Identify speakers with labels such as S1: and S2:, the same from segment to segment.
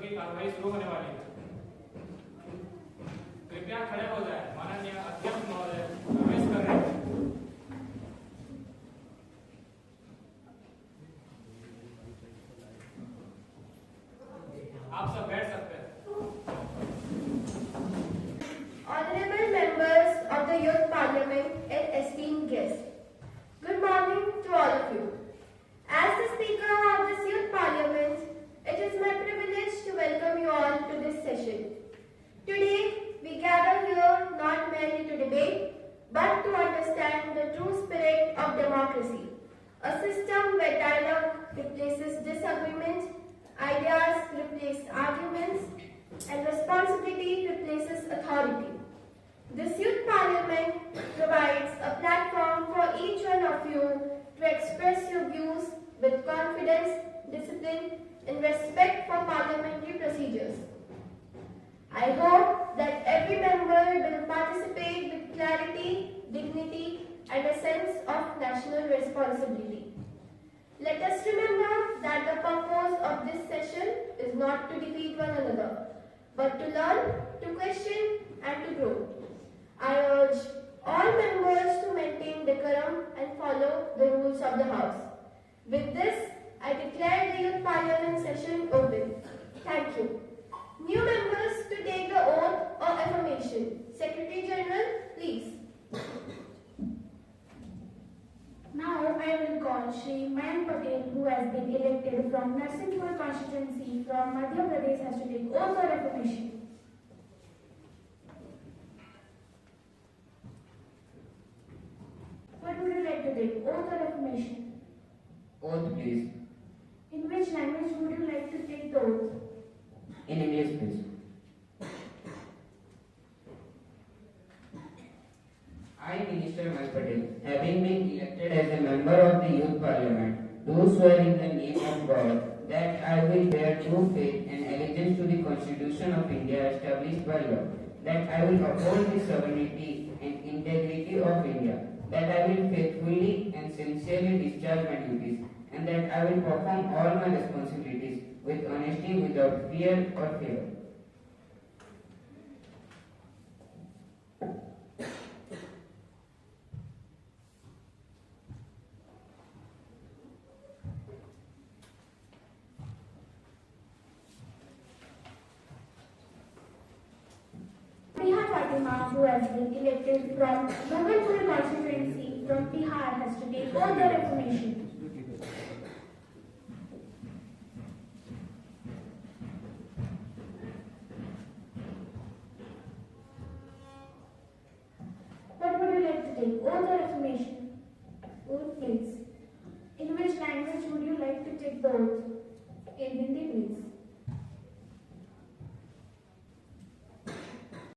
S1: की कार्रवाई शुरू होने वाली है। कृपया खड़े हो जाए। माननीय अध्यक्ष महोदय प्रवेश कर रहे हैं। आप सब बैठ सकते हैं।
S2: Honorable members of the Youth Parliament and esteemed guests, good morning to all of you. As the Speaker of this Youth Parliament, it is my privilege to welcome you all to this session. Today, we gather here not merely to debate, but to understand the true spirit of democracy, a system where dialogue replaces disagreement, ideas replace arguments, and responsibility replaces authority. This Youth Parliament provides a platform for each one of you to express your views with confidence, discipline, and respect for parliamentary procedures. I hope that every member will participate with clarity, dignity, and a sense of national responsibility. Let us remember that the purpose of this session is not to defeat one another, but to learn, to question, and to grow. I urge all members to maintain decorum and follow the rules of the House. With this, I declare the Youth Parliament session open. Thank you. New members to take the oath or affirmation. Secretary General, please.
S3: Now I will call Shri Mayank Patel, who has been elected from Narsinghpur constituency from Madhya Pradesh, has to take oath or affirmation. What would you like to take? Oath or affirmation?
S4: Oath, please.
S3: In which language would you like to take the oath?
S4: In English, please. I, Minister Mayank Patel, having been elected as a member of the Youth Parliament, do swear in the name of God that I will bear true faith and allegiance to the Constitution of India established by law, that I will uphold the sovereignty and integrity of India, that I will faithfully and sincerely discharge my duties, and that I will perform all my responsibilities with honesty without fear or favor.
S3: Bihar Fatima, who has been elected from Mohanpur constituency from Bihar, has to take oath or affirmation. What would you like to take? Oath or affirmation? Oath, please. In which language would you like to take the oath? In Hindi, please.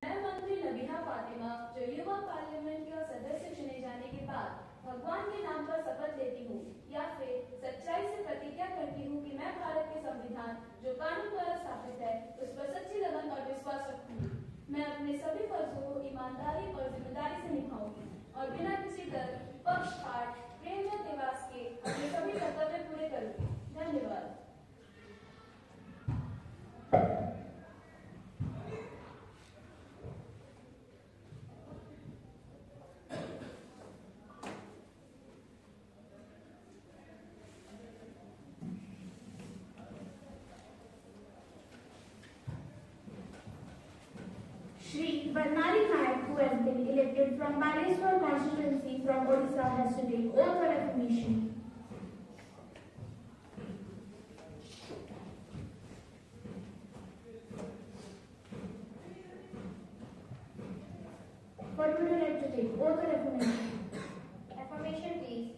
S5: मैं मंत्री लबीहा फातिमा जो युवा parliament के सदस्य चुने जाने के बाद भगवान के नाम पर शपथ लेती हूँ या फिर सच्चाई से प्रतिज्ञा करती हूँ कि मैं भारत के संविधान जो कानून द्वारा स्थापित है उस पर सच्ची लगन और विश्वास रखूंगी। मैं अपने सभी फर्जों को ईमानदारी और जिम्मेदारी से निभाऊंगी और बिना किसी डर, पक्षपात, प्रेम या निवास के अपने सभी कर्तव्य पूरे करूंगी। धन्यवाद।
S3: Shri Varnari Nayak, who has been elected from Baleswar constituency from Odisha, has to take oath or affirmation. What would you like to take? Oath or affirmation?
S2: Affirmation, please.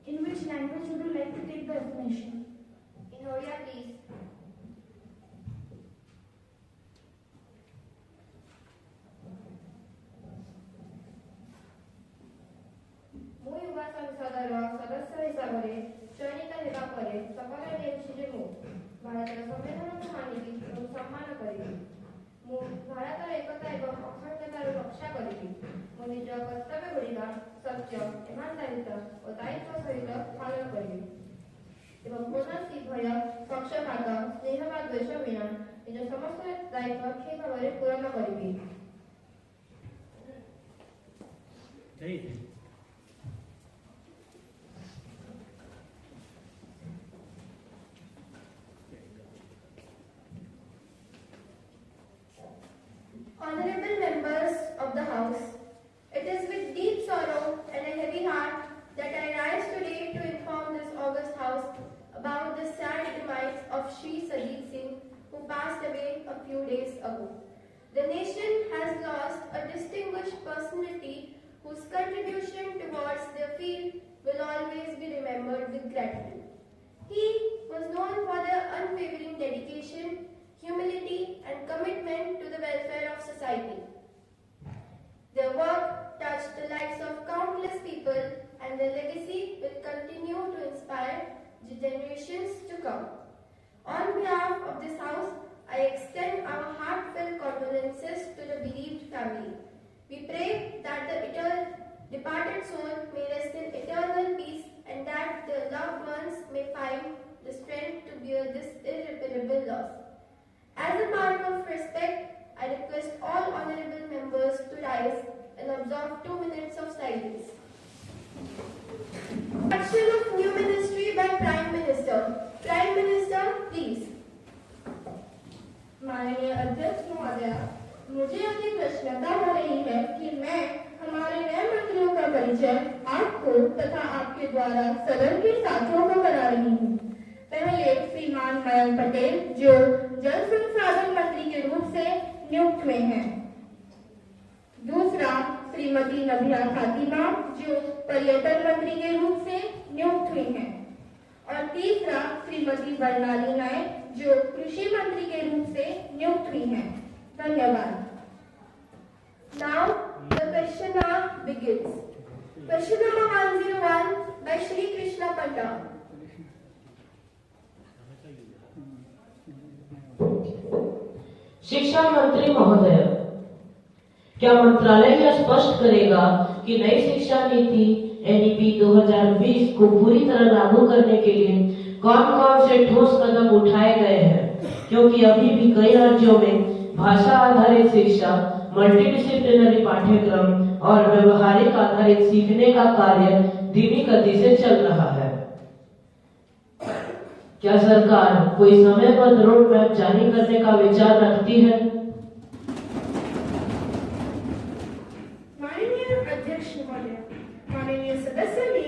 S3: In which language would you like to take the affirmation?
S2: In Odia, please. ମୁଁ युवा संसदର ସଦସ୍ୟ ହିସାବରେ ଚୟନିତ ହେବା ପରେ ଶପଥ ନେଉଛି ଯେ ମୁଁ ଭାରତର ସମ୍ବିଧାନକୁ ମାନିବି ଏବଂ ସମ୍ମାନ କରିବି। ମୁଁ ଭାରତର ଏକତା ଏବଂ ଅଖଣ୍ଡତାର ରକ୍ଷା କରିବି। ମୁଁ ନିଜ କର୍ତ୍ତବ୍ୟଗୁଡ଼ିକ ସତ୍ୟ, ଇମାନଦାରିତା ଓ ଦାୟିତ୍ୱ ସହିତ ପାଳନ କରିବି। ଏବଂ କୌଣସି ଭୟ, ପକ୍ଷପାତ, ସ୍ନେହ ବା ଦ୍ୱେଷ ବିନା ନିଜ ସମସ୍ତ ଦାୟିତ୍ୱ ଠିକ୍ ଭାବରେ ପୂରଣ କରିବି। Honorable members of the House, it is with deep sorrow and a heavy heart that I rise today to inform this august House about the sad demise of Shri Sajid Singh, who passed away a few days ago. The nation has lost a distinguished personality whose contribution towards their field will always be remembered with gratitude. He was known for their unwavering dedication, humility, and commitment to the welfare of society. Their work touched the lives of countless people, and their legacy will continue to inspire the generations to come. On behalf of this House, I extend our heartfelt condolences to the bereaved family. We pray that the departed soul may rest in eternal peace and that their loved ones may find the strength to bear this irreparable loss. As a mark of respect, I request all honorable members to rise and observe 2 minutes of silence. Action of new ministry by Prime Minister. Prime Minister, please.
S3: माननीय अध्यक्ष महोदय, मुझे अति प्रसन्नता हो रही है कि मैं हमारे नए मंत्रियों का परिचय आपको तथा आपके द्वारा सदन के साथियों को करा रही हूँ। पहले श्रीमान मयंक पटेल जो जल संसाधन मंत्री के रूप से नियुक्त हुए हैं। दूसरा श्रीमती नबिया फातिमा जो पर्यटन मंत्री के रूप से नियुक्त हुई हैं। और तीसरा श्रीमती बरनाली नायक जो कृषि मंत्री के रूप से नियुक्त हुई हैं। धन्यवाद।
S2: Now the question hour begins. Question number 101 by Shri Krishna Panda.
S6: शिक्षा मंत्री महोदय, क्या मंत्रालय यह स्पष्ट करेगा कि नई शिक्षा नीति एनईपी 2020 को पूरी तरह लागू करने के लिए कौन-कौन से ठोस कदम उठाए गए हैं, क्योंकि अभी भी कई राज्यों में भाषा आधारित शिक्षा, मल्टीडिसिप्लिनरी पाठ्यक्रम और व्यवहारिक आधारित सीखने का कार्य धीमी गति से चल रहा है। क्या सरकार कोई समयबद्ध रोड मैप जारी करने का विचार रखती है?
S3: माननीय अध्यक्ष महोदय, माननीय सदस्य ने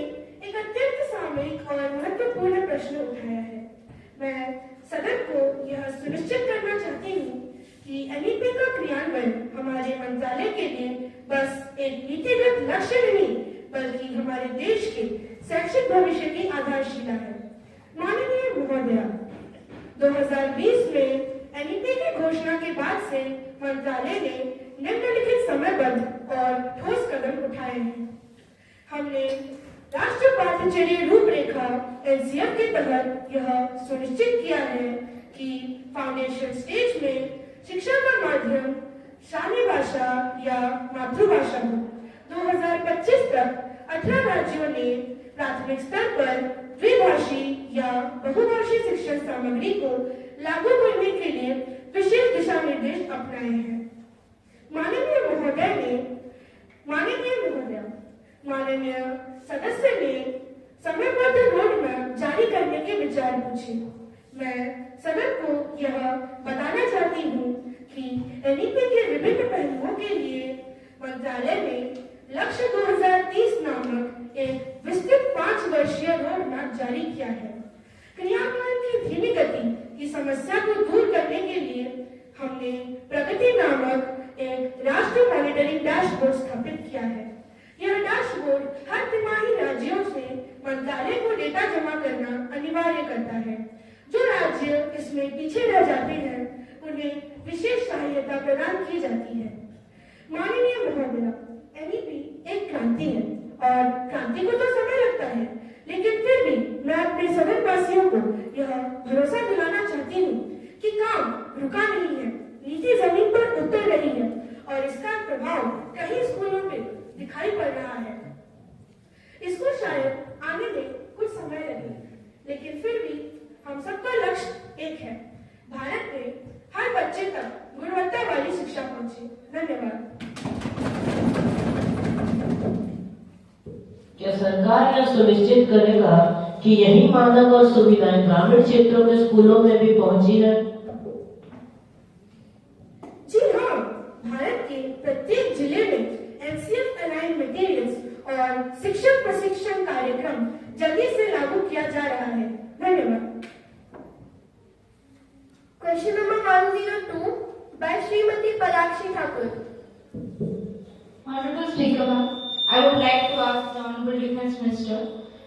S3: एक अत्यंत सामयिक और महत्वपूर्ण प्रश्न उठाया है। मैं सदन को यह सुनिश्चित करना चाहती हूँ कि एनईपी का क्रियान्वयन हमारे मंत्रालय के लिए बस एक नीतिगत लक्ष्य नहीं बल्कि हमारे देश के शैक्षिक भविष्य की आधारशिला है। माननीय महोदय, 2020 में एनईपी की घोषणा के बाद से मंत्रालय ने निम्नलिखित समयबद्ध और ठोस कदम उठाए हैं। हमने राष्ट्रीय पाठ्यचर्या रूपरेखा एनसीएफ के तहत यह सुनिश्चित किया है कि फाउंडेशन स्टेज में शिक्षा का माध्यम स्थानीय भाषा या मातृभाषा हो। 2025 तक 18 राज्यों ने प्राथमिक स्तर पर द्विभाषी या बहुभाषी शिक्षण सामग्री को लागू करने के लिए विशेष दिशा निर्देश अपनाए हैं। माननीय माननीय सदस्य ने समयबद्ध रोड मैप जारी करने के विचार पूछे। मैं सदन को यह बताना चाहती हूँ कि एनईपी के विभिन्न पहलुओं के लिए मंत्रालय ने लक्ष्य 2030 नामक एक विस्तृत 5 वर्षीय रोड मैप जारी किया है। क्रियान्वयन की धीमी गति की समस्या को दूर करने के लिए हमने प्रगति नामक एक राष्ट्रीय मॉनिटरिंग डैशबोर्ड स्थापित किया है। यह डैशबोर्ड हर तिमाही राज्यों से मंत्रालय को डेटा जमा करना अनिवार्य करता है। जो राज्य इसमें पीछे रह जाते हैं उन्हें विशेष सहायता प्रदान की जाती है। माननीय महोदय, एनईपी एक क्रांति है और क्रांति को तो समय लगता है, लेकिन फिर भी मैं अपने सदनवासियों को यह भरोसा दिलाना चाहती हूँ कि काम रुका नहीं है, नीति जमीन पर उतर रही है और इसका प्रभाव कई स्कूलों में दिखाई पड़ रहा है। इसको शायद आने में कुछ समय लगे, लेकिन फिर भी हम सबका लक्ष्य एक है, भारत में हर बच्चे तक गुणवत्ता वाली शिक्षा पहुंचे। धन्यवाद।
S6: क्या सरकार यह सुनिश्चित करेगा कि यही मानक और सुविधाएं ग्रामीण क्षेत्रों के स्कूलों में भी पहुंची है?
S3: जी हाँ, भारत के प्रत्येक जिले में एनसीएफ अलाइन मटेरियल्स और शिक्षक प्रशिक्षण कार्यक्रम जल्दी से लागू किया जा रहा है। धन्यवाद।
S2: Question number 102 by Srimati Palakshi Thakur.
S7: Honorable Speaker, ma'am, I would like to ask the Honorable Defence Minister,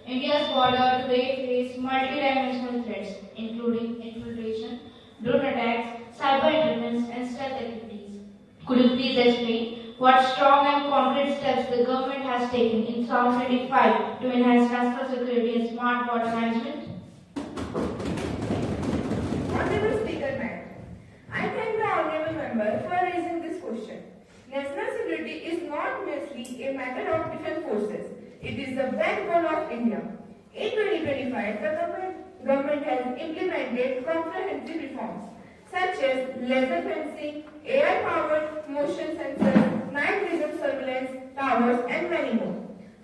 S7: India's border today faces multi-dimensional threats, including infiltration, drone attacks, cyber intelligence, and stealth activities. Could you please explain what strong and concrete steps the government has taken in 2025 to enhance national security and smart border management?
S3: Honorable Speaker, ma'am, I thank the Honorable Member for raising this question. National security is not merely a matter of defense forces. It is the backbone of India. In 2025, the government has implemented comprehensive reforms such as laser fencing, AI-powered motion sensors, night vision surveillance towers, and many more.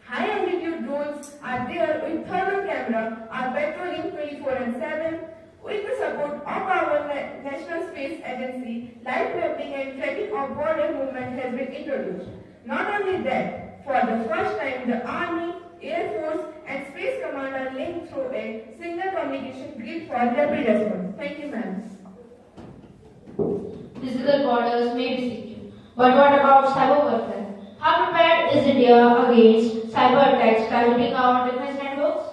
S3: High-altitude drones are there with thermal camera, are patrolling 24/7. With the support of our National Space Agency, live mapping and tracking of border movement has been introduced. Not only that, for the first time, the Army, Air Force, and Space Command are linked through a single communication grid for rapid response. Thank you, ma'am.
S7: Physical borders may be secure, but what about cyber warfare? How prepared is India against cyber attacks targeting our defense networks?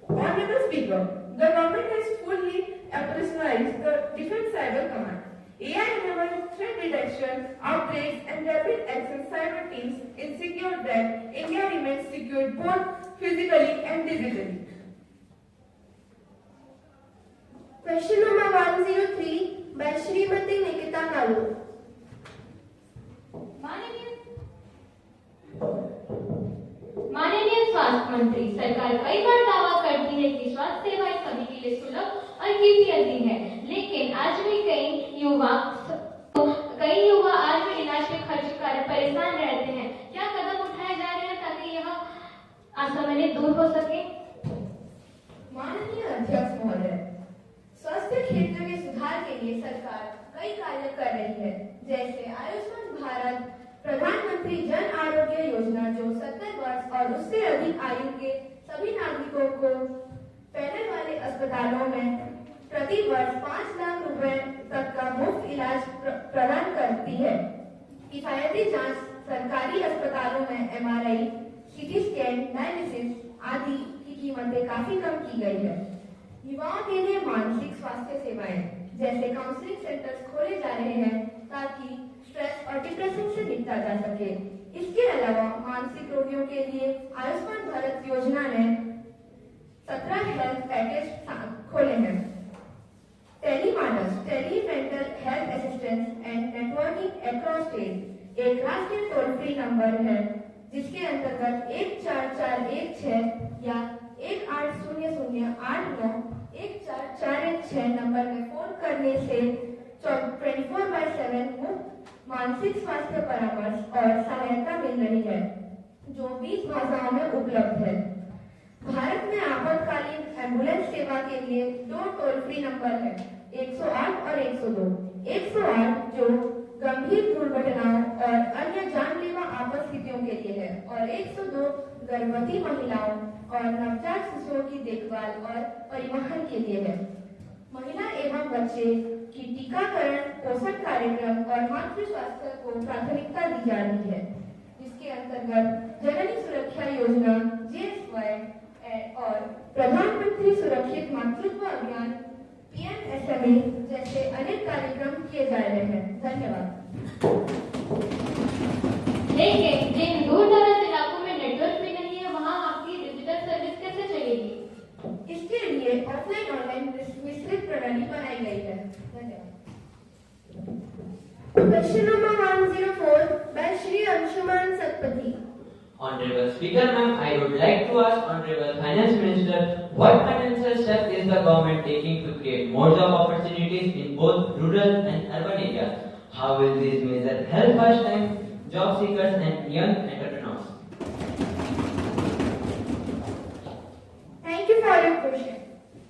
S3: Honorable Speaker, the government has fully operationalized the Defense Cyber Command. AI-enabled threat detection, outbreaks, and rapid action cyber teams ensure that India remains secure both physically and digitally.
S2: Question number 103 by Srimati Nikita Kalu.
S5: माननीय स्वास्थ्य मंत्री, सरकार कई बार दावा करती है कि स्वास्थ्य सेवाएं सभी के लिए सुलभ और किफायती है, लेकिन आज भी कई युवा आज भी इलाज के खर्च के कारण परेशान रहते हैं। क्या कदम उठाए जा रहे हैं ताकि यह असमन्वय दूर हो सके?
S2: माननीय अध्यक्ष महोदय, स्वास्थ्य क्षेत्र में सुधार के लिए सरकार कई कार्य कर रही है, जैसे आयुष्मान भारत प्रधानमंत्री जन आरोग्य योजना, जो 70 वर्ष और उससे अधिक आयु के सभी नागरिकों को पैनल वाले अस्पतालों में प्रति वर्ष 5 लाख रुपए तक का मुफ्त इलाज प्रदान करती है। किफायती जांच सरकारी अस्पतालों में एमआरआई, सीटी स्कैन, डायलिसिस आदि की कीमतें काफी कम की गई है। युवाओं के लिए मानसिक स्वास्थ्य सेवाएं जैसे काउंसलिंग सेंटर्स खोले जा रहे हैं ताकि स्ट्रेस और डिप्रेशन से निपटा जा सके। इसके अलावा मानसिक रोगियों के लिए आयुष्मान भारत योजना ने 17 हेल्थ पैकेज खोले हैं। Tele MANAS, tele mental health assistance and networking across state एक राष्ट्रीय टोल फ्री नंबर है, जिसके अंतर्गत 14416 या 1800891416 नंबर में फोन करने से 24/7 मुफ्त मानसिक स्वास्थ्य परामर्श और सहायता मिल रही है, जो 20 भाषाओं में उपलब्ध है। भारत में आपातकालीन एम्बुलेंस सेवा के लिए 2 टोल फ्री नंबर है, 108 और 102। 108 जो गंभीर दुर्घटनाओं और अन्य जानलेवा आपात स्थितियों के लिए है, और 102 गर्भवती महिलाओं और नवजात शिशुओं की देखभाल और परिवहन के लिए है। महिला एवं बच्चे की टीकाकरण, पोषण कार्यक्रम और मातृ स्वास्थ्य को प्राथमिकता दी जा रही है, जिसके अंतर्गत जननी सुरक्षा योजना JSY और प्रधानमंत्री सुरक्षित मातृत्व अभियान PMSME जैसे अनेक कार्यक्रम किए जा रहे हैं। धन्यवाद।
S5: लेकिन जिन दूर दराज इलाकों में नेटवर्क भी नहीं है, वहाँ आपकी डिजिटल सर्विस कैसे चलेगी?
S3: इसके लिए ऑफलाइन ऑनलाइन विस्तृत प्रणाली बनाई गई है। धन्यवाद।
S2: Question number 104 by Shri Anshuman Satpathy.
S8: Honorable Speaker, ma'am, I would like to ask Honorable Finance Minister What financial steps is the government taking to create more job opportunities in both rural and urban areas? How will these measures help first-time job seekers and young entrepreneurs?
S2: Thank you for your question.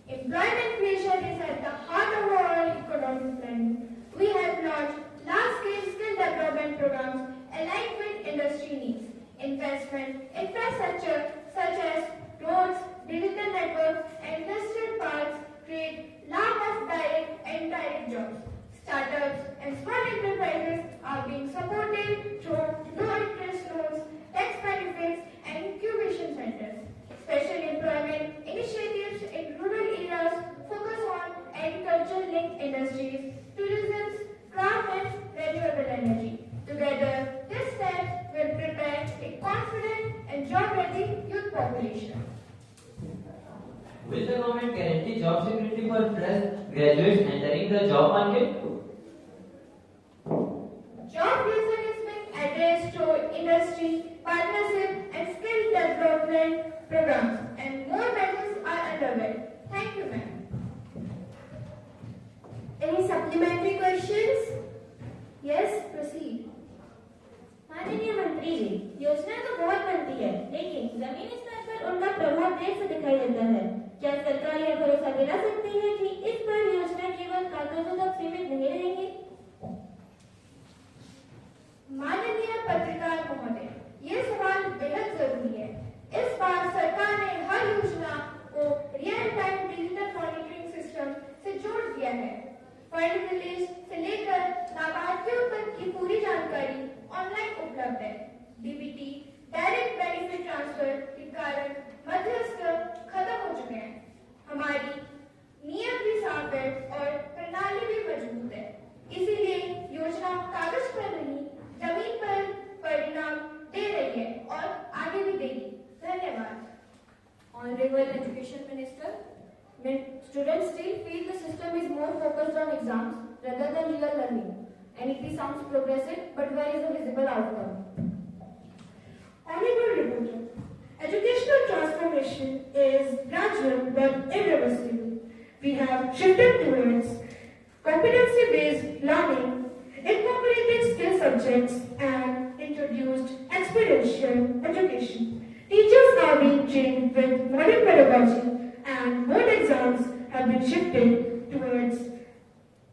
S2: Employment creation is at the heart of our economic planning. We have launched large-scale skill development programs aligned with industry needs. Investment infrastructure such as roads, digital networks, and industrial parks create large of direct and indirect jobs. Startups and small enterprises are being supported through low-interest loans, tax benefits, and incubation centers. Special employment initiatives in rural areas focus on agriculture-linked industries, tourism, craft and renewable energy. Together, these steps will prepare a confident and job-ready youth population.
S8: Will the government guarantee job security for fresh graduates entering the job market?
S2: Job creation is being addressed through industry, partnership, and skill development programs, and more measures are underway. Thank you, ma'am. Any supplementary questions? Yes, proceed.
S9: माननीय मंत्री जी, योजना तो बहुत बनती है, लेकिन जमीनी स्तर पर उनका प्रभाव देर से दिखाई देता है। क्या सरकार यह भरोसा दिला सकती है कि इस बार योजना केवल कागजों तक सीमित नहीं रहेगी?
S2: माननीय पत्रकार महोदय, ये सवाल बेहद जरूरी है। इस बार सरकार ने हर योजना को real time digital monitoring system से जोड़ दिया है। फंड रिलीज से लेकर लाभार्थियों तक की पूरी जानकारी ऑनलाइन उपलब्ध है। डीबीटी डायरेक्ट बेनिफिट ट्रांसफर के कारण मध्यस्थ खत्म हो चुके हैं। हमारी नियम भी साफ है और प्रणाली भी मजबूत है। इसीलिए योजना कागज पर नहीं, जमीन पर परिणाम दे रही है और आगे भी देगी। धन्यवाद।
S10: Honorable Education Minister, students still feel the system is more focused on exams rather than real learning. NEP sounds progressive, but where is the visible outcome?
S3: Honorable Reporter, educational transformation is gradual but irreversible. We have shifted towards competency-based learning, incorporated skill subjects, and introduced experiential education. Teachers are being trained with modern pedagogy, and board exams have been shifted towards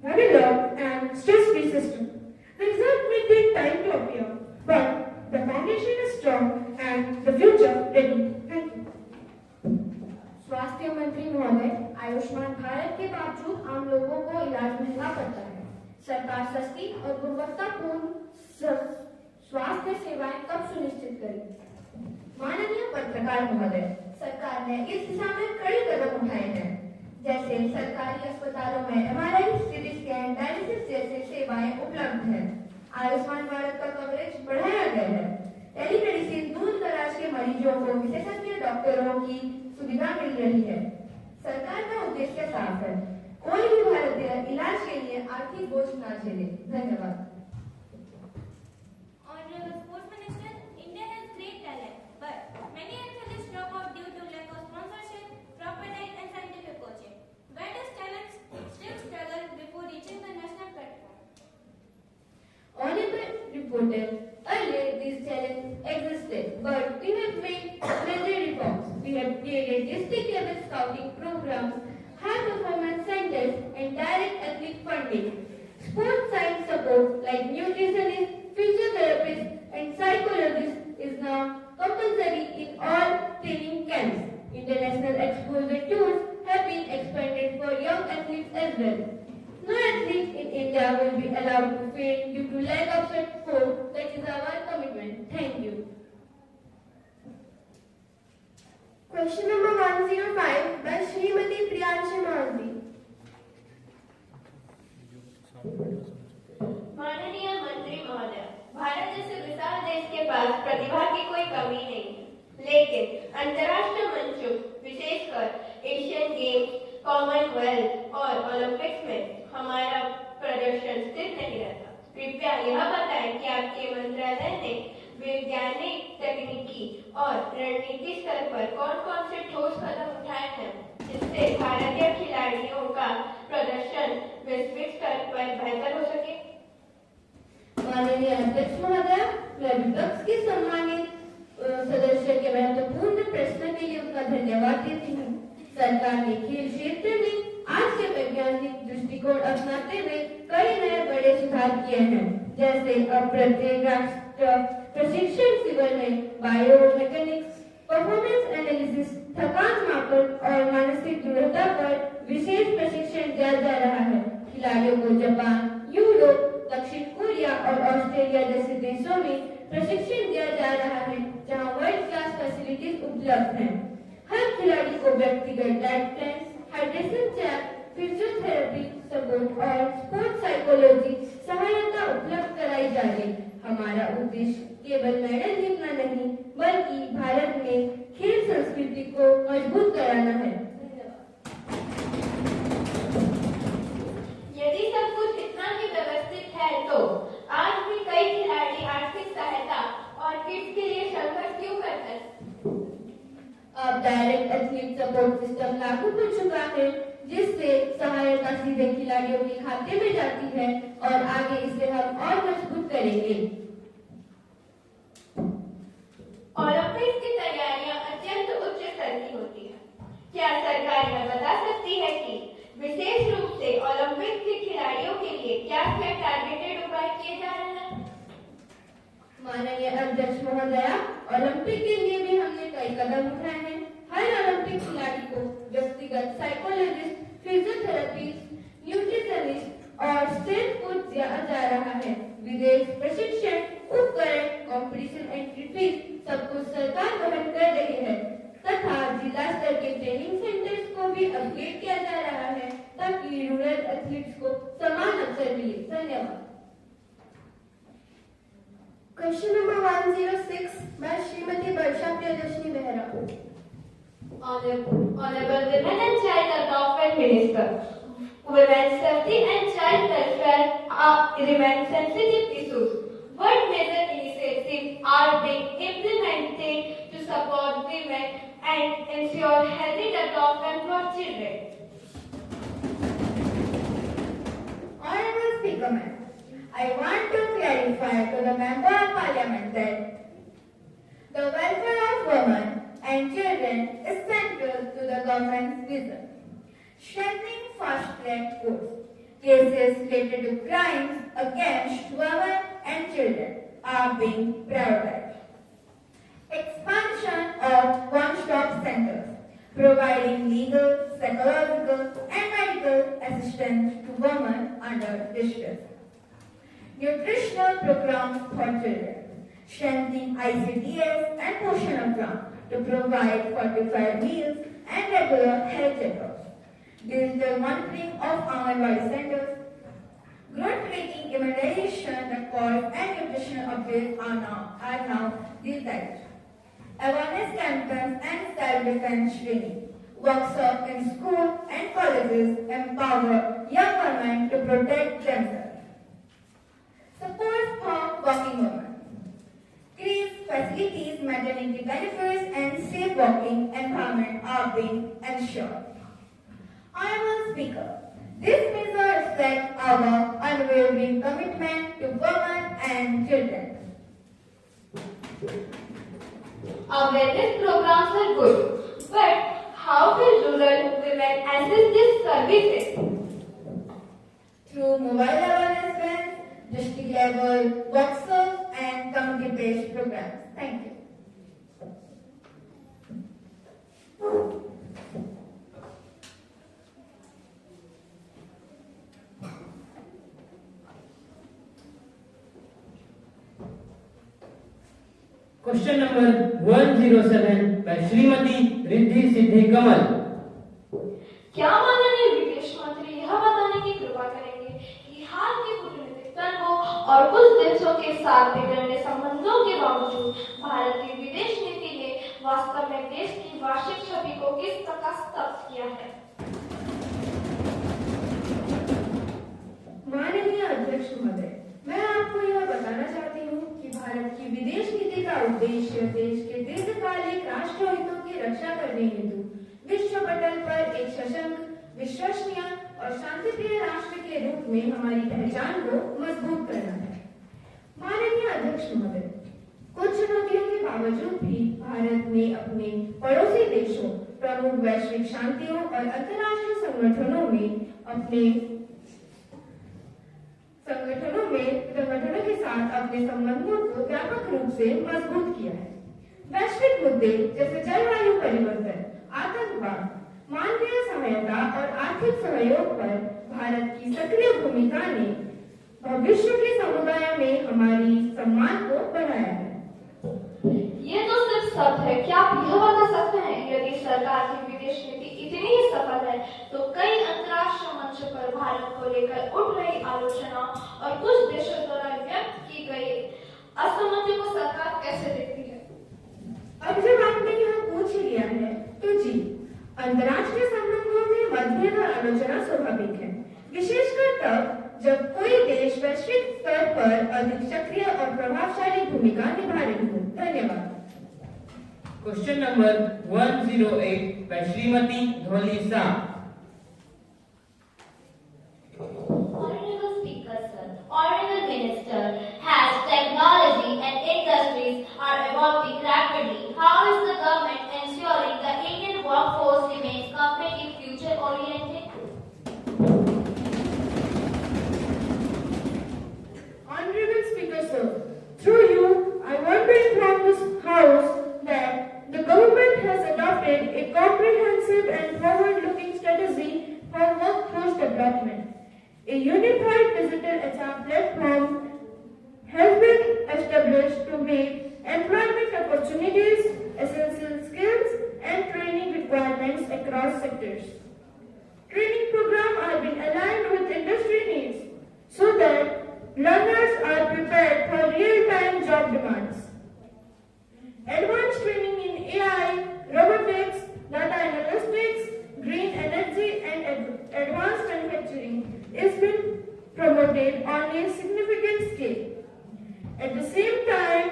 S3: modular and stress-free system. The result may take time to appear, but the foundation is strong and the future ready. Thank you.
S10: स्वास्थ्य मंत्री महोदय, आयुष्मान भारत के बावजूद आम लोगों को इलाज महंगा पड़ता है। सरकार सस्ती और गुणवत्तापूर्ण स्वास्थ्य सेवाएं कब सुनिश्चित करेगी?
S2: माननीय पत्रकार महोदय, सरकार ने इस दिशा में कई कदम उठाए हैं। जैसे सरकारी अस्पतालों में MRI, CT स्कैन, डायलिसिस जैसे सेवाएं उपलब्ध हैं। आयुष्मान भारत का कवरेज बढ़ाया गया है। टेलीमेडिसिन, दूर दराज के मरीजों को विशेषज्ञ डॉक्टरों की सुविधा मिल रही है। सरकार का उद्देश्य साफ है, कोई भी भारतीय इलाज के लिए आर्थिक बोझ न झेले। धन्यवाद।
S9: Honorable Sports Minister, India has great talent, but many athletes drop out due to lack of sponsorship, proper diet, and scientific coaching. Where does talent still struggle before reaching the national platform?
S2: Honorable Reporter, earlier these challenges existed, but we have made major reforms. We have created district level scouting programs, high performance centers, and direct athlete funding. Sports science support like nutritionists, physiotherapists, and psychologists is now compulsory in all training camps. International exposure tours have been expanded for young athletes as well. No athlete in India will be allowed to fail due to lack of support. That is our commitment. Thank you.
S10: Question number 105 by Srimati Priyanshi Malvi.
S7: माननीय मंत्री महोदय, भारत जैसे विशाल देश के पास प्रतिभा की कोई कमी नहीं, लेकिन अंतर्राष्ट्रीय मंचों, विशेषकर एशियन गेम्स, कॉमनवेल्थ और ओलंपिक्स में हमारा प्रदर्शन स्थिर नहीं रहता। कृपया यह बताएं कि आपके मंत्रालय ने वैज्ञानिक, तकनीकी और रणनीति स्तर पर कौन-कौन से ठोस कदम उठाए हैं जिससे भारतीय खिलाड़ियों का प्रदर्शन वैश्विक स्तर पर बेहतर हो सके?
S2: माननीय अध्यक्ष महोदय, मैं विपक्ष के सम्मानित सदस्य के महत्वपूर्ण प्रश्न के लिए उनका धन्यवाद देती हूँ। सरकार ने खेल क्षेत्र में आज के वैज्ञानिक दृष्टिकोण अपनाते हुए कई नए बड़े सुधार किए हैं, जैसे अब प्रत्येक राष्ट्रीय प्रशिक्षण शिविर में बायोमैकेनिक्स, परफॉर्मेंस एनालिसिस, थकान मापन और मानसिक दृढ़ता पर विशेष प्रशिक्षण दिया जा रहा है। खिलाड़ियों को जापान, यूरोप, दक्षिण कोरिया और ऑस्ट्रेलिया जैसे देशों में प्रशिक्षण दिया जा रहा है, जहां वर्ल्ड क्लास फैसिलिटीज उपलब्ध हैं। हर खिलाड़ी को व्यक्तिगत diet plan, hydration check, physiotherapy support और स्पोर्ट्स साइकोलॉजी सहायता उपलब्ध कराई जा रही। हमारा उद्देश्य केवल मेडल जीतना नहीं, बल्कि भारत में खेल संस्कृति को मजबूत कराना है।
S7: यदि सब कुछ इतना ही व्यवस्थित है तो आज भी कई खिलाड़ी आर्थिक सहायता और किट्स के लिए संघर्ष क्यों करते हैं?
S2: अब डायरेक्ट एथलीट सपोर्ट सिस्टम लागू हो चुका है, जिससे सहायता सीधे खिलाड़ियों के खाते में जाती है और आगे इसे हम और मजबूत करेंगे।
S7: ओलंपिक्स की तैयारियां अत्यंत उच्च स्तर की होती है। क्या सरकार यह बता सकती है कि विशेष रूप से ओलंपिक्स के खिलाड़ियों के लिए क्या टारगेटेड उपाय किए जा रहे हैं?
S2: माननीय अध्यक्ष महोदया, ओलंपिक के लिए भी हमने कई कदम उठाए हैं। हर ओलंपिक खिलाड़ी को व्यक्तिगत साइकोलॉजिस्ट, फिजियोथेरेपिस्ट, न्यूट्रिशनिस्ट और स्ट्रेंथ कोच दिया जा रहा है। विदेश प्रशिक्षण, उपकरण, कंपटीशन एंट्री फीस सब कुछ सरकार वहन कर रही है तथा जिला स्तर के ट्रेनिंग सेंटर्स को भी अपग्रेड किया जा रहा है ताकि रूरल एथलीट्स को समान अवसर मिले। धन्यवाद। Question number 106 by Shrimati Varsha Priyadarshini Behera.
S7: Honorable Women and Child Development Minister, women's safety and child welfare remain sensitive issues. What major initiatives are being implemented to support women and ensure healthy development for children?
S2: Honorable Speaker Ma'am, I want to clarify to the Member of Parliament that the welfare of women and children is central to the government's vision. Strengthening fast-track courts, cases related to crimes against women and children are being prioritized. Expansion of one-stop centers, providing legal, psychological and medical assistance to women under distress. Nutritional programs for children, strengthening ICDS and Poshan Abhiyan to provide fortified meals and regular health checkups. Digital monitoring of Anganwadi centers, growth-making immunization records and nutritional updates are now digitized. Awareness campaigns and self-defense training, workshops in schools and colleges empower young women to protect themselves. Support for working women. Increased facilities, maternity benefits, and safe working environment are being ensured. Honorable Speaker, this measure reflects our unwavering commitment to women and children.
S7: Awareness programs are good, but how will rural women access these services?
S2: Through mobile awareness vans, district level workshops, and community-based programs. Thank you.
S11: Question number 107 by Shrimati Riddhi Siddhi Kamal.
S7: क्या माननीय विदेश मंत्री यह बताने की कृपा करेंगे कि हाल के कूटनीतिक तंत्रों और कुछ देशों के साथ बिगड़ने संबंधों के बावजूद भारत की विदेश नीति ने वास्तव में देश की वार्षिक छवि को किस प्रकार स्तब्ध किया है?
S2: माननीय अध्यक्ष महोदय, मैं आपको यह बताना चाहती हूँ कि भारत की विदेश नीति का उद्देश्य देश के दीर्घकालिक राष्ट्र हितों की रक्षा करने हेतु विश्व पटल पर सशक्त, विश्वसनीय और शांतिप्रिय राष्ट्र के रूप में हमारी पहचान को मजबूत करना है। माननीय अध्यक्ष महोदय, कुछ चुनौतियों के बावजूद भी भारत ने अपने पड़ोसी देशों, प्रमुख वैश्विक शांतियों और अंतर्राष्ट्रीय संगठनों के साथ अपने संबंधों को व्यापक रूप से मजबूत किया है। वैश्विक मुद्दे जैसे जलवायु परिवर्तन, आतंकवाद, मानवीय सहायता और आर्थिक सहयोग पर भारत की सक्रिय भूमिका ने विश्व के समुदाय में हमारी सम्मान को बढ़ाया है।
S5: ये तो सिर्फ शब्द है, क्या आप यह बता सकते हैं यदि सरकार की विदेश नीति इतनी ही सफल है तो कई अंतर्राष्ट्रीय मंच पर भारत को लेकर उठ रही आलोचना और कुछ देशों द्वारा व्यक्त की गई असहमति को सरकार कैसे देखती है?
S2: अब जब आपने यह पूछ लिया है तो जी, अंतर्राष्ट्रीय संबंधों में मतभेद और आलोचना स्वाभाविक है, विशेषकर तब जब कोई देश वैश्विक स्तर पर अधिक सक्रिय और प्रभावशाली भूमिका निभा रही हो। धन्यवाद।
S11: क्वेश्चन नंबर 108 by श्रीमती धोली Shah.
S7: Honorable Speaker, sir, Honorable Minister, as technology and industries are evolving rapidly, how is the government ensuring the Indian workforce remains completely future-oriented?
S3: Honorable Speaker, sir, through you, I want to inform this House that the government has adopted a comprehensive and forward-looking strategy for workforce development. A unified digital HR platform has been established to make employment opportunities, essential skills, and training requirements across sectors. Training programs are being aligned with industry needs so that learners are prepared for real-time job demands. Advanced training in AI, robotics, data analytics, green energy, and advanced manufacturing is being promoted on a significant scale. At the same time,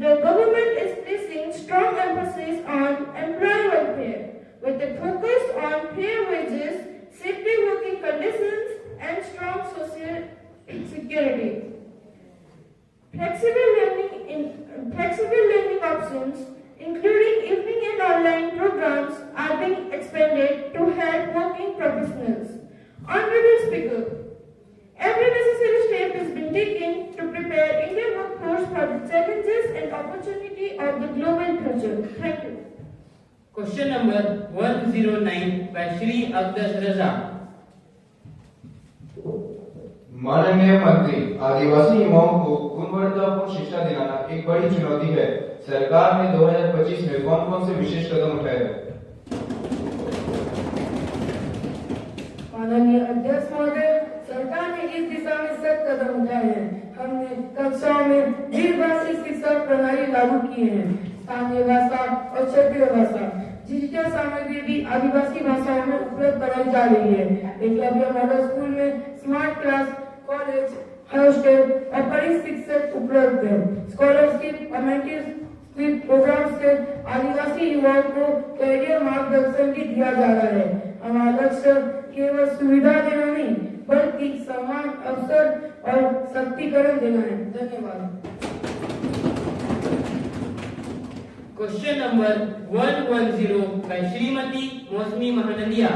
S3: the government is placing strong emphasis on employee welfare with a focus on fair wages, safety working conditions, and strong social security. Flexible learning options, including evening and online programs, are being expanded to help working professionals. Honorable Speaker, every necessary step has been taken to prepare Indian workforce for the challenges and opportunity of the global future. Thank you.
S11: Question number 109 by Shri Abdas Raza.
S12: माननीय मंत्री, आदिवासी युवाओं को गुणवत्तापूर्ण शिक्षा दिलाना एक बड़ी चुनौती है। सरकार ने 2025 में कौन-कौन से विशेष कदम उठाए हैं?
S3: माननीय अध्यक्ष महोदय, सरकार ने इस दिशा में सख्त कदम उठाए हैं। हमने कक्षाओं में द्विभाषी शिक्षा प्रणाली लागू की है। स्थानीय भाषा और क्षेत्रीय भाषा, डिजिटल सामग्री भी आदिवासी भाषाओं में उपलब्ध कराई जा रही है। एकलव्य मॉडल स्कूल में स्मार्ट क्लास, कॉलेज, हॉस्टल और परिशिक्षक उपलब्ध है। स्कॉलरशिप और मेंटरशिप प्रोग्राम से आदिवासी युवाओं को कैरियर मार्गदर्शन भी दिया जा रहा है। हमारा लक्ष्य केवल सुविधा देना नहीं, बल्कि समान अवसर और शक्तिकरण देना है। धन्यवाद।
S11: क्वेश्चन नंबर 110 by श्रीमती मौसमी Mahanandia.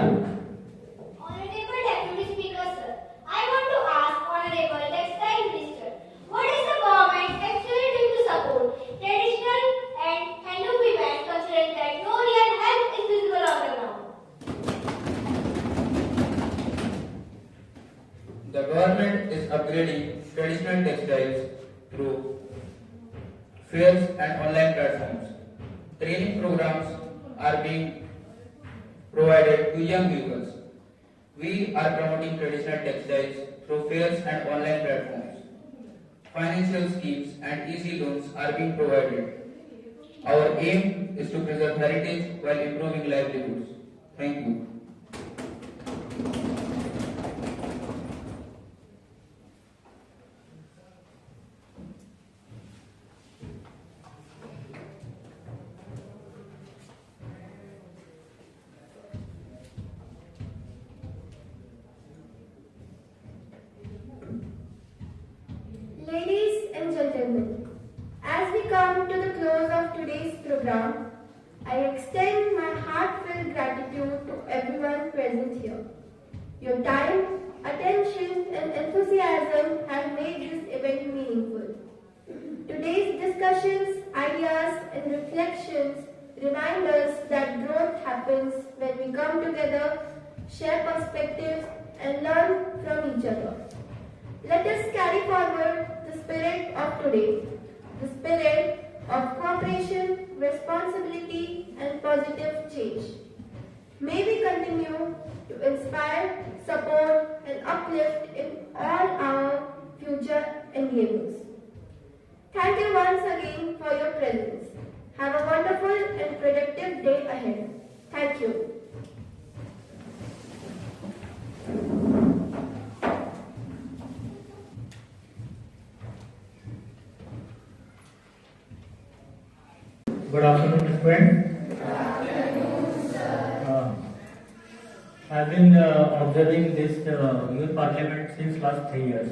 S7: Honorable Deputy Speaker, sir, I want to ask Honorable Textile Minister, what is the government actually doing to support traditional and handloom weavers, considering that no real help is visible on the ground?
S13: The government is upgrading traditional textiles through fairs and online platforms. Training programs are being provided to young weavers. We are promoting traditional textiles through fairs and online platforms. Financial schemes and easy loans are being provided. Our aim is to preserve heritage while improving livelihoods. Thank you.
S2: Your time, attention, and enthusiasm have made this event meaningful. Today's discussions, ideas, and reflections remind us that growth happens when we come together, share perspectives, and learn from each other. Let us carry forward the spirit of today, the spirit of cooperation, responsibility, and positive change. May we continue to inspire, support, and uplift in all our future endeavors. Thank you once again for your presence. Have a wonderful and productive day ahead. Thank you.
S14: Good afternoon, friends. I've been observing this youth parliament since last 3 years,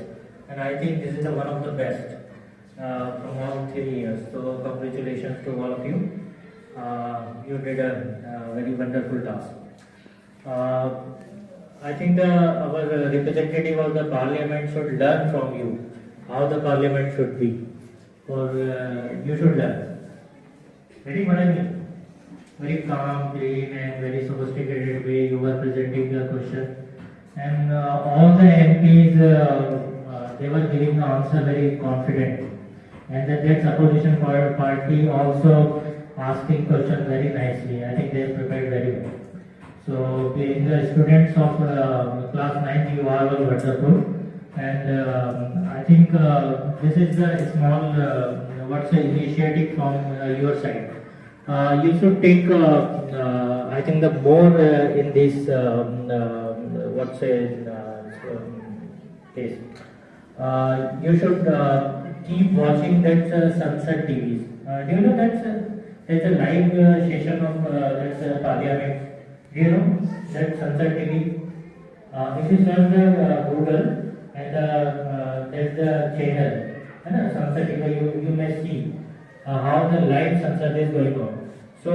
S14: and I think this is one of the best from all 3 years. So congratulations to all of you. You did a very wonderful task. I think our representative of the parliament should learn from you how the parliament should be, or you should learn. Very what I mean. Very calm, clean, and very sophisticated way you were presenting the question, and all the MPs they were giving the answer very confident, and that's opposition party also asking question very nicely. I think they prepared very well. So being the students of class 9, you are all wonderful, and I think this is a small initiative from your side. You should take, I think, the more in this case. You should keep watching that Sunset TVs. Do you know that's a live session of that parliament? Do you know that Sunset TV? If you search the Google and there's the channel, Sunset TV, you may see how the live sunset is going on. So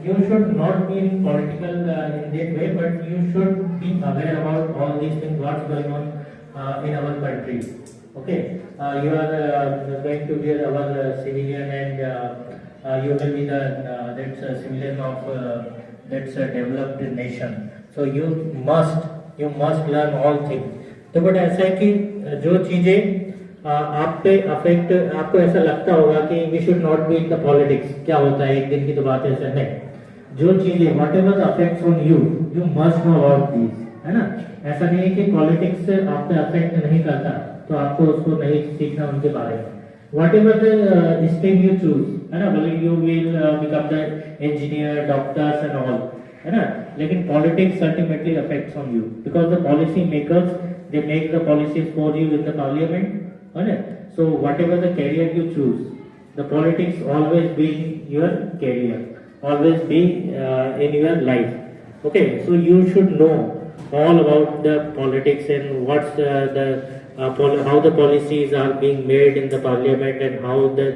S14: you should not be in political in that way, but you should be aware about all these things, what's going on in our country. Okay, you are going to be our civilian, and you will be the civilian of that's a developed nation. So you must learn all things. तो but ऐसा है कि जो चीजें आप पे affect, आपको ऐसा लगता होगा कि we should not be in the politics, क्या होता है एक दिन की तो बात ऐसा नहीं. जो चीजें what ever affects on you, you must know about these, है ना. ऐसा नहीं है कि पॉलिटिक्स आप पे अफेक्ट नहीं करता तो आपको उसको नहीं सीखना उनके बारे में. What ever the stream you choose, है ना, भले you will become the engineer, doctors and all, है ना, लेकिन politics ultimately affects on you because the policy makers they make the policies for you in the parliament. So whatever the career you choose, the politics always be your career, always be in your life. Okay, so you should know all about the politics and what's how the policies are being made in the parliament and how the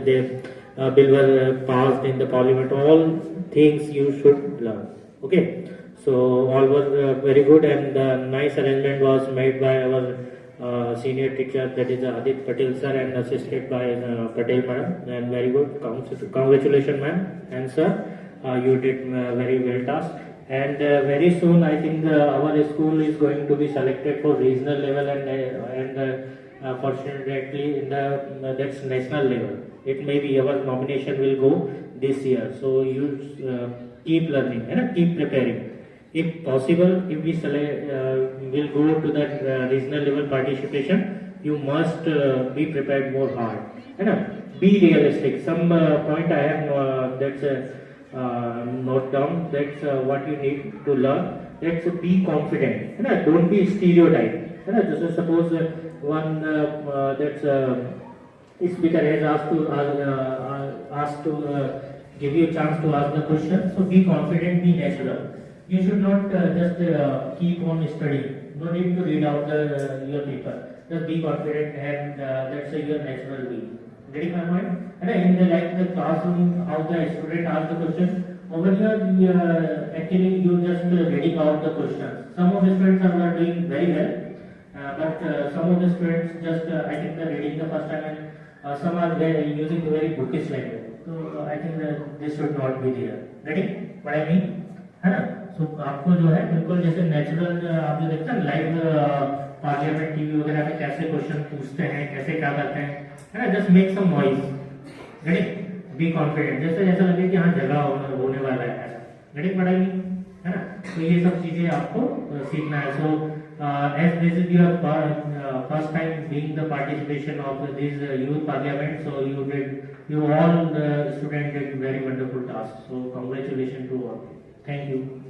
S14: bill were passed in the parliament. All things you should learn. Okay, so all was very good, and the nice arrangement was made by our senior teacher, that is Adit Patel sir, and assisted by Patel madam, and very good. Congratulations ma'am and sir, you did very well task, and very soon I think our school is going to be selected for regional level and fortunately in the that's national level. It may be our nomination will go this year, so you keep learning and keep preparing. If possible, if we will go to that regional level participation, you must be prepared more hard. Be realistic. Some point I have that's note down. That's what you need to learn. That's be confident. Don't be stereotyped. Just suppose one that's speaker has asked to give you a chance to ask the question. So be confident, be natural. You should not just keep on studying. No need to read out your paper. Just be confident, and that's your natural way. Getting my point? And in the classroom, how the student asks the question, over here actually you just reading out the questions. Some of the students are doing very well, but some of the students just I think they're reading the first time, and some are using the very bookish language. So I think that this should not be there. Getting what I mean? है ना? So आपको जो है बिल्कुल जैसे natural आप जो देखते हैं लाइव पार्लियामेंट टीवी वगैरह में कैसे क्वेश्चन पूछते हैं, कैसे क्या करते हैं, है ना? Just make some noise, getting, be confident, जैसे जैसा लगे कि हाँ जगह होने वाला है ऐसा, गेटिंग पढ़ाई, है ना? तो ये सब चीजें आपको सीखना है. सो as this is your first time being the participation of this youth parliament, so you all the students did very wonderful task. So congratulations to all. Thank you.